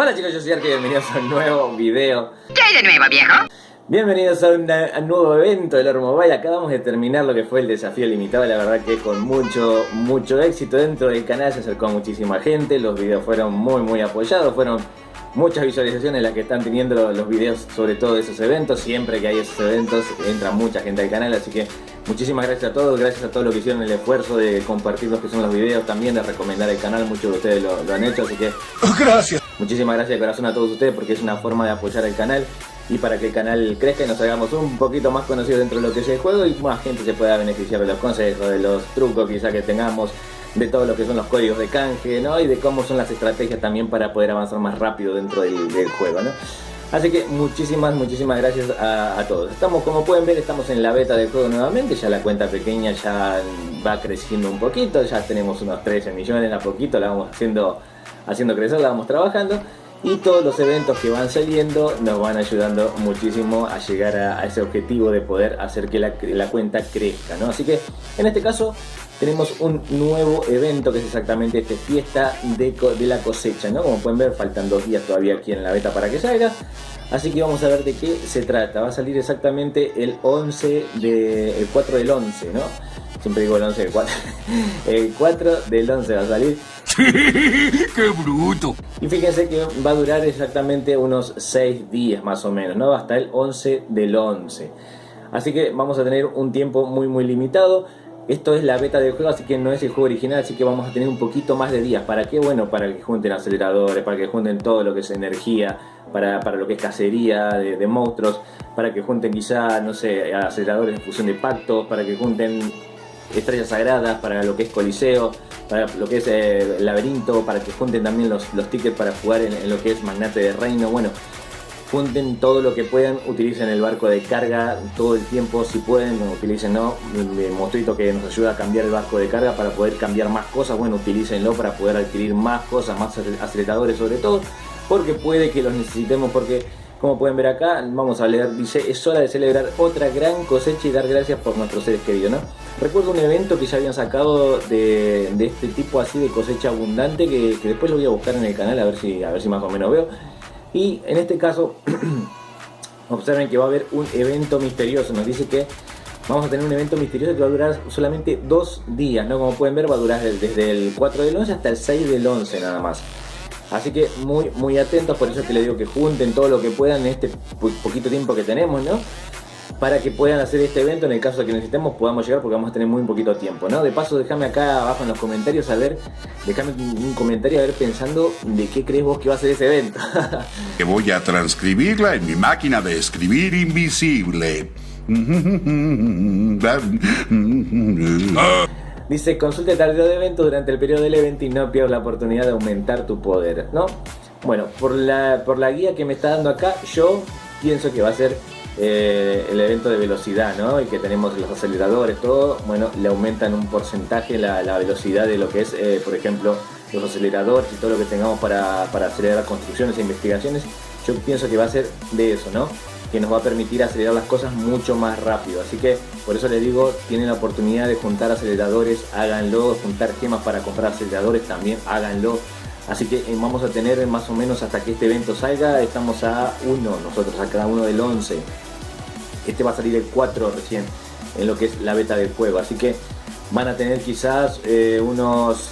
Hola chicos, yo soy Ark y bienvenidos a un nuevo video. ¿Qué hay de nuevo, viejo? Bienvenidos a un nuevo evento de Lord Mobile. Acabamos de terminar lo que fue el desafío limitado. La verdad que con mucho éxito dentro del canal. Se acercó muchísima gente. Los videos fueron muy apoyados. Fueron muchas visualizaciones las que están teniendo los videos, sobre todo de esos eventos. Siempre que hay esos eventos entra mucha gente al canal, así que muchísimas gracias a todos. Gracias a todos los que hicieron el esfuerzo de compartir los que son los videos, también de recomendar el canal. Muchos de ustedes lo han hecho, así que gracias. Muchísimas gracias de corazón a todos ustedes, porque es una forma de apoyar al canal y para que el canal crezca y nos hagamos un poquito más conocidos dentro de lo que es el juego y más gente se pueda beneficiar de los consejos, de los trucos quizá que tengamos, de todo lo que son los códigos de canje, ¿no? Y de cómo son las estrategias también para poder avanzar más rápido dentro del juego, ¿no? Así que muchísimas gracias a todos. Estamos, como pueden ver, estamos en la beta del juego nuevamente. Ya la cuenta pequeña ya va creciendo un poquito. Ya tenemos unos 13 millones a poquito. La vamos haciendo crecer, la vamos trabajando. Y todos los eventos que van saliendo nos van ayudando muchísimo a llegar a ese objetivo de poder hacer que la cuenta crezca, ¿no? Así que en este caso tenemos un nuevo evento que es exactamente fiesta de la cosecha, ¿no? Como pueden ver, faltan 2 días todavía aquí en la beta para que salga. Así que vamos a ver de qué se trata. Va a salir exactamente el 4 del 11, ¿no? Siempre digo el 11 del 4. El 4 del 11 va a salir. ¡Qué bruto! Y fíjense que va a durar exactamente unos 6 días más o menos, ¿no? Hasta el 11 del 11. Así que vamos a tener un tiempo muy limitado. Esto es la beta del juego, así que no es el juego original, así que vamos a tener un poquito más de días. ¿Para qué? Bueno, para que junten aceleradores, para que junten todo lo que es energía, para lo que es cacería de monstruos, para que junten quizá, no sé, aceleradores de fusión de pactos, para que junten estrellas sagradas, para lo que es coliseo, para lo que es el laberinto, para que junten también los tickets para jugar en lo que es magnate de reino. Bueno, junten todo lo que puedan, utilicen el barco de carga todo el tiempo si pueden, utilicen, ¿no? El monstruito que nos ayuda a cambiar el barco de carga para poder cambiar más cosas. Bueno, utilícenlo para poder adquirir más cosas, más aceleradores sobre todo, porque puede que los necesitemos, porque como pueden ver acá, vamos a leer, dice: es hora de celebrar otra gran cosecha y dar gracias por nuestros seres queridos, ¿no? Recuerdo un evento que ya habían sacado de este tipo así de cosecha abundante, que después lo voy a buscar en el canal a ver si más o menos veo. Y en este caso, observen que va a haber un evento misterioso. Nos dice que vamos a tener un evento misterioso que va a durar solamente 2 días, ¿no? Como pueden ver, va a durar desde el 4 del 11 hasta el 6 del 11 nada más. Así que muy atentos, por eso es que les digo que junten todo lo que puedan en este poquito tiempo que tenemos, ¿no? Para que puedan hacer este evento, en el caso de que necesitemos podamos llegar, porque vamos a tener muy poquito tiempo, ¿no? De paso, déjame acá abajo en los comentarios déjame un comentario a ver pensando de qué crees vos que va a ser ese evento. Que voy a transcribirla en mi máquina de escribir invisible. Dice: consulte el tablero de evento durante el periodo del evento y no pierdas la oportunidad de aumentar tu poder, ¿no? Bueno, por la guía que me está dando acá, yo pienso que va a ser el evento de velocidad, ¿no? Y que tenemos los aceleradores, todo, bueno, le aumentan un porcentaje la velocidad de lo que es, por ejemplo, los aceleradores y todo lo que tengamos para acelerar construcciones e investigaciones. Yo pienso que va a ser de eso, ¿no? Que nos va a permitir acelerar las cosas mucho más rápido. Así que por eso les digo, tienen la oportunidad de juntar aceleradores, háganlo. Juntar gemas para comprar aceleradores, también háganlo. Así que vamos a tener más o menos hasta que este evento salga, estamos a 1, nosotros a cada uno del 11. Este va a salir el 4 recién, en lo que es la beta del juego. Así que van a tener quizás unos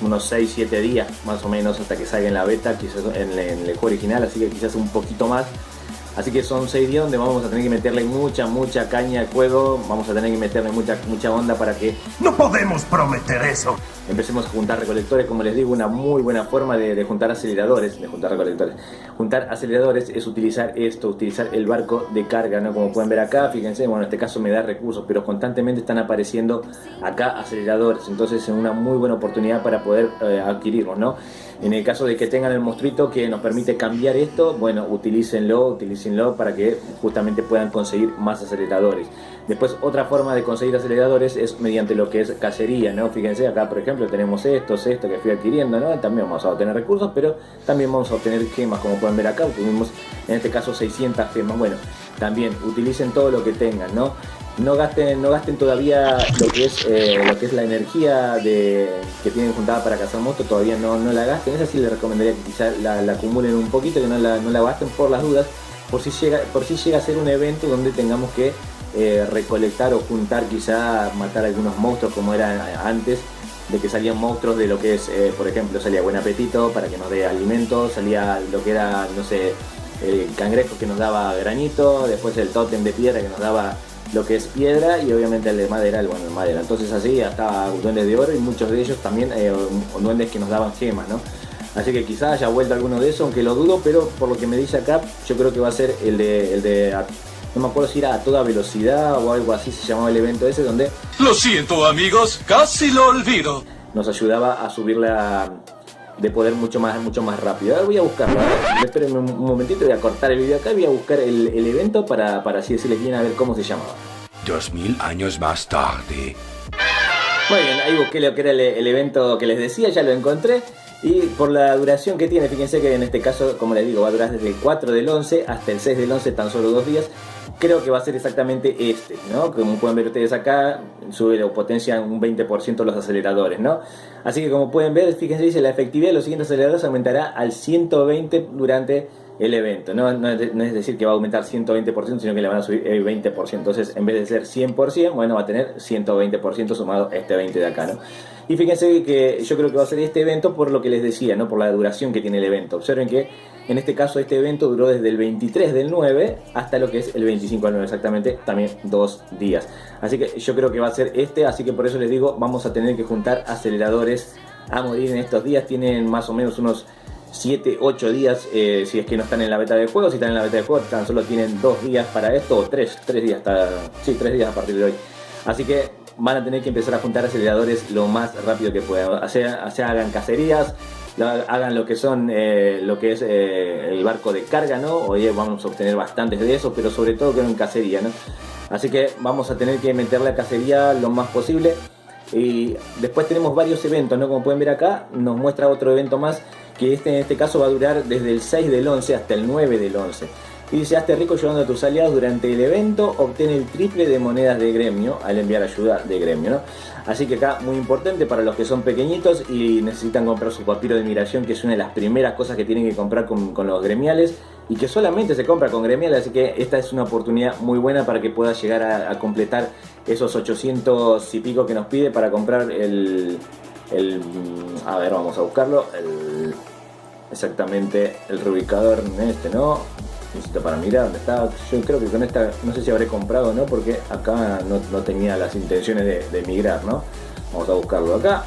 6-7 días más o menos hasta que salga en la beta, quizás en el juego original, así que quizás un poquito más. Así que son 6 días donde vamos a tener que meterle mucha caña al juego. Vamos a tener que meterle mucha onda para que... ¡No podemos prometer eso! Empecemos a juntar recolectores. Como les digo, una muy buena forma de juntar aceleradores. Juntar aceleradores es utilizar utilizar el barco de carga, ¿no? Como pueden ver acá, fíjense, bueno, en este caso me da recursos, pero constantemente están apareciendo acá aceleradores. Entonces es una muy buena oportunidad para poder adquirirlos, ¿no? En el caso de que tengan el monstruito que nos permite cambiar esto, bueno, utilícenlo para que justamente puedan conseguir más aceleradores. Después, otra forma de conseguir aceleradores es mediante lo que es cacería, ¿no? Fíjense, acá por ejemplo tenemos esto que fui adquiriendo, ¿no? También vamos a obtener recursos, pero también vamos a obtener gemas, como pueden ver acá. Tuvimos en este caso 600 gemas. Bueno, también utilicen todo lo que tengan, ¿no? no gasten todavía lo que es la energía que tienen juntada para cazar monstruos, todavía no la gasten. Esa sí les recomendaría que quizá la acumulen un poquito, que no la gasten por las dudas, por si llega a ser un evento donde tengamos que recolectar o juntar, quizá matar algunos monstruos como era antes, de que salían monstruos de lo que es, por ejemplo, salía Buen Apetito para que nos dé alimento, salía lo que era, no sé, el cangrejo que nos daba granito, después el tótem de piedra que nos daba lo que es piedra, y obviamente el de madera, el madera. Entonces así hasta duendes de oro, y muchos de ellos también duendes que nos daban gemas, ¿no? Así que quizás haya vuelto alguno de esos, aunque lo dudo, pero por lo que me dice acá, yo creo que va a ser el de no me acuerdo si era a toda velocidad o algo así se llamaba el evento ese, donde... Lo siento, amigos, casi lo olvido. Nos ayudaba a subirla de poder mucho más rápido. Ahora voy a buscarlo, espérenme un momentito, voy a cortar el video acá y voy a buscar el evento para así decirles bien a ver cómo se llamaba. 2000 años más tarde. Muy bien, ahí busqué lo que era el evento que les decía, ya lo encontré. Y por la duración que tiene, fíjense que en este caso, como les digo, va a durar desde el 4 del 11 hasta el 6 del 11, tan solo 2 días. Creo que va a ser exactamente este, ¿no? Como pueden ver ustedes acá, sube o potencia un 20% los aceleradores, ¿no? Así que como pueden ver, fíjense, dice la efectividad de los siguientes aceleradores aumentará al 120 durante el evento. No es decir que va a aumentar 120%, sino que le van a subir el 20%. Entonces, en vez de ser 100%, bueno, va a tener 120% sumado a este 20 de acá, ¿no? Y fíjense que yo creo que va a ser este evento por lo que les decía, ¿no? Por la duración que tiene el evento. Observen que en este caso este evento duró desde el 23 del 9 hasta lo que es el 25 del 9, exactamente, también 2 días. Así que yo creo que va a ser este, así que por eso les digo, vamos a tener que juntar aceleradores a morir en estos días. Tienen más o menos unos 7, 8 días si es que no están en la beta de juego. Si están en la beta de juego, tan solo tienen 2 días para esto, o 3 días, 3 días a partir de hoy. Así que van a tener que empezar a juntar aceleradores lo más rápido que puedan. O sea, hagan cacerías, hagan lo que son lo que es el barco de carga, ¿no? Hoy vamos a obtener bastantes de esos, pero sobre todo que en cacería, ¿no? Así que vamos a tener que meterle a cacería lo más posible. Y después tenemos varios eventos, ¿no? Como pueden ver acá, nos muestra otro evento más, que en este caso va a durar desde el 6 del 11 hasta el 9 del 11. Y dice, hazte rico ayudando a tus aliados durante el evento, obtén el triple de monedas de gremio al enviar ayuda de gremio, ¿no? Así que acá, muy importante para los que son pequeñitos y necesitan comprar su papiro de migración, que es una de las primeras cosas que tienen que comprar con los gremiales, y que solamente se compra con gremiales, así que esta es una oportunidad muy buena para que puedas llegar a completar esos 800 y pico que nos pide para comprar a ver, vamos a buscarlo, exactamente el reubicador este, ¿no? Necesito para mirar dónde está. Yo creo que con esta no sé si habré comprado o no, porque acá no tenía las intenciones de migrar, ¿no? Vamos a buscarlo acá.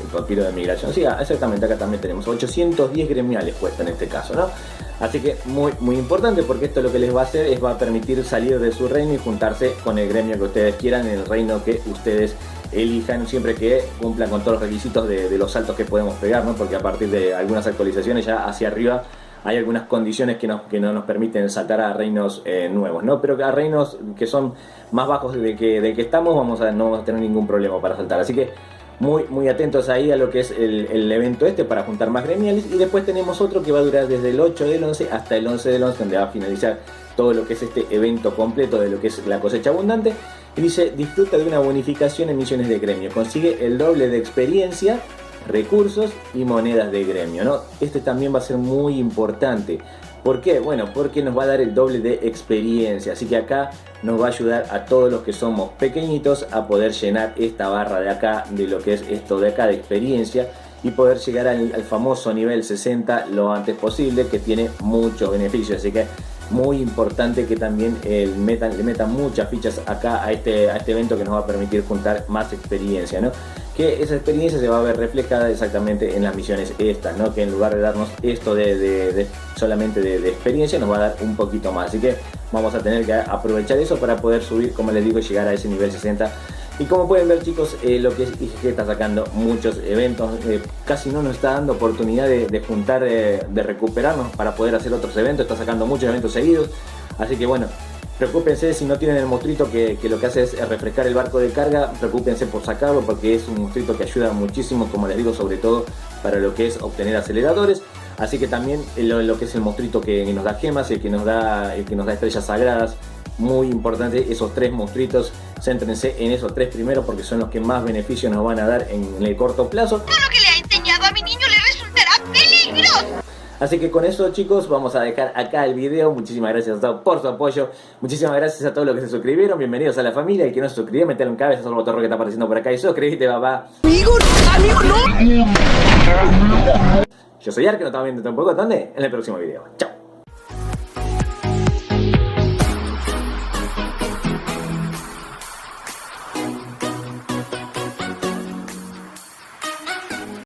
El papiro de migración. Sí, exactamente, acá también tenemos 810 gremiales cuesta en este caso, ¿no? Así que muy importante, porque esto lo que les va a hacer es va a permitir salir de su reino y juntarse con el gremio que ustedes quieran en el reino que ustedes elijan, siempre que cumplan con todos los requisitos de los saltos que podemos pegar, ¿no? Porque a partir de algunas actualizaciones ya hacia arriba hay algunas condiciones que no nos permiten saltar a reinos nuevos, ¿no? Pero a reinos que son más bajos del que estamos no vamos a tener ningún problema para saltar. Así que muy atentos ahí a lo que es el evento este para juntar más gremiales. Y después tenemos otro que va a durar desde el 8 del 11 hasta el 11 del 11, donde va a finalizar todo lo que es este evento completo de lo que es la cosecha abundante. Y dice, disfruta de una bonificación en misiones de gremio, consigue el doble de experiencia, recursos y monedas de gremio, ¿no? Este también va a ser muy importante. ¿Por qué? Bueno, porque nos va a dar el doble de experiencia, así que acá nos va a ayudar a todos los que somos pequeñitos a poder llenar esta barra de acá, de lo que es esto de acá de experiencia, y poder llegar al famoso nivel 60 lo antes posible, que tiene muchos beneficios. Así que muy importante que también le metan muchas fichas acá a este evento, que nos va a permitir juntar más experiencia, ¿no? Que esa experiencia se va a ver reflejada exactamente en las misiones estas, ¿no? Que en lugar de darnos esto solamente de experiencia, nos va a dar un poquito más. Así que vamos a tener que aprovechar eso para poder subir, como les digo, llegar a ese nivel 60. Y como pueden ver, chicos, lo que es IGG está sacando muchos eventos, casi no nos está dando oportunidad de juntar, de recuperarnos para poder hacer otros eventos. Está sacando muchos eventos seguidos, así que bueno, preocúpense si no tienen el monstruito que lo que hace es refrescar el barco de carga. Preocúpense por sacarlo, porque es un monstruito que ayuda muchísimo, como les digo, sobre todo para lo que es obtener aceleradores. Así que también lo que es el monstruito que nos da gemas, el que nos da estrellas sagradas, muy importante esos 3 monstruitos. Céntrense en esos 3 primeros porque son los que más beneficios nos van a dar en el corto plazo. Todo lo que le ha enseñado a mi niño le resultará peligroso. Así que con eso, chicos, vamos a dejar acá el video. Muchísimas gracias a todos por su apoyo. Muchísimas gracias a todos los que se suscribieron. Bienvenidos a la familia. El que no se suscribió, metele un cabezazo al botón rojo que está apareciendo por acá y suscríbete, papá. Amigo, no. Yo soy Ark, nos estamos viendo un poco. ¿Dónde? En el próximo video. Chao.